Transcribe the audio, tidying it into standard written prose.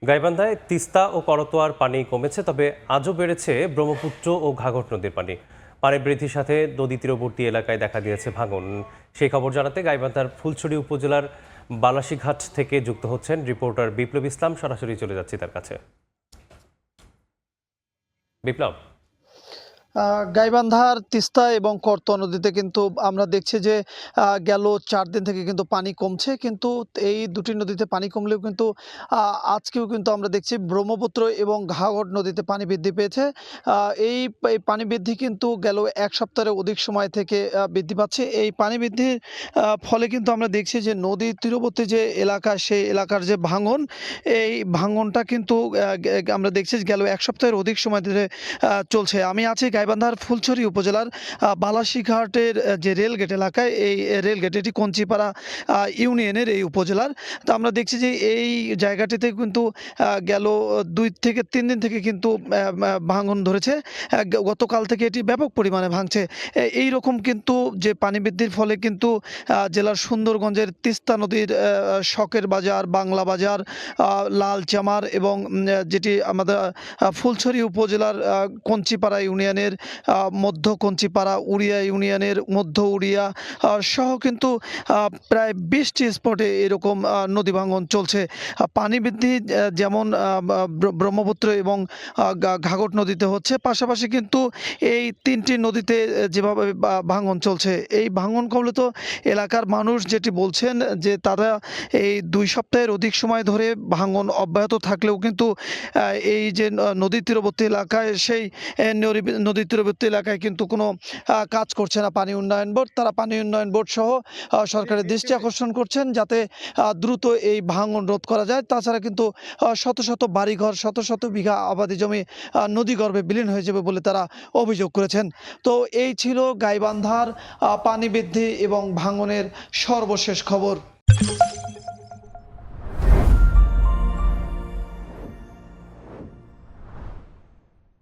গাইবান্ধায় তিস্তা ও করতোয়ার পানি কমেছে, তবে আজও বেড়েছে ব্রহ্মপুত্র ও ঘাঘট নদীর পানি। পানি বৃদ্ধির সাথে নদী তীরবর্তী এলাকায় দেখা দিয়েছে ভাঙন। সেই খবর জানাতে গাইবান্ধার ফুলছড়ি উপজেলার বালাসীঘাট থেকে যুক্ত হচ্ছেন রিপোর্টার বিপ্লব ইসলাম। সরাসরি চলে যাচ্ছি তার কাছে। বিপ্লব, গাইবান্ধার তিস্তা এবং করতোয়া নদীতে কিন্তু আমরা দেখছি যে গেল 4 দিন থেকে কিন্তু পানি কমছে, কিন্তু এই দুটি নদীতে পানি কমলেও কিন্তু আজকেও কিন্তু আমরা দেখছি ব্রহ্মপুত্র এবং ঘাঘট নদীতে পানি বৃদ্ধি পেয়েছে। এই পানি বৃদ্ধি কিন্তু গেল এক সপ্তাহের অধিক সময় থেকে বৃদ্ধি পাচ্ছে। এই পানি বৃদ্ধির ফলে কিন্তু আমরা দেখছি যে নদীর তীরবর্তী যে এলাকা, সেই এলাকার যে ভাঙন, এই ভাঙনটা কিন্তু আমরা দেখছি গেল এক সপ্তাহের অধিক সময় ধরে চলছে। আমি আছি গাইবান্ধার ফুলছড়ি উপজেলার বালাসীঘাটের যে রেলগেট এলাকায়। এই রেলগেট এটি কঞ্চিপাড়া ইউনিয়নের এই উপজেলার। তো আমরা দেখছি যে এই জায়গাটিতে কিন্তু গেল 2 থেকে 3 দিন থেকে কিন্তু ভাঙন ধরেছে। গতকাল থেকে এটি ব্যাপক পরিমাণে ভাঙছে। এই রকম কিন্তু যে পানি বৃদ্ধির ফলে কিন্তু জেলার সুন্দরগঞ্জের তিস্তা নদীর শখের বাজার, বাংলা বাজার, লালচামার এবং যেটি আমাদের ফুলছড়ি উপজেলার কঞ্চিপাড়া ইউনিয়নের মধ্য কঞ্চিপাড়া, উড়িয়া ইউনিয়নের মধ্য উড়িয়া সহ কিন্তু প্রায় 20টি স্পটে এরকম নদী ভাঙন চলছে। পানি বৃদ্ধি যেমন ব্রহ্মপুত্র এবং ঘাঘট নদীতে হচ্ছে, পাশাপাশি কিন্তু এই 3টি নদীতে যেভাবে ভাঙন চলছে, এই ভাঙন কমলে তো এলাকার মানুষ যেটি বলছেন যে তারা এই 2 সপ্তাহের অধিক সময় ধরে ভাঙন অব্যাহত থাকলেও কিন্তু এই যে নদী তীরবর্তী এলাকায়, সেই নদী তীরবর্তী এলাকায় কিন্তু কোনো কাজ করছে না পানি উন্নয়ন বোর্ড। তারা পানি উন্নয়ন বোর্ড সহ সরকারের দৃষ্টি আকর্ষণ করছেন যাতে দ্রুত এই ভাঙন রোধ করা যায়। তাছাড়া কিন্তু শত শত বাড়িঘর, শত শত বিঘা আবাদি জমি নদীগর্ভে বিলীন হয়ে যাবে বলে তারা অভিযোগ করেছেন। তো এই ছিল গাইবান্ধার পানি বৃদ্ধি এবং ভাঙনের সর্বশেষ খবর।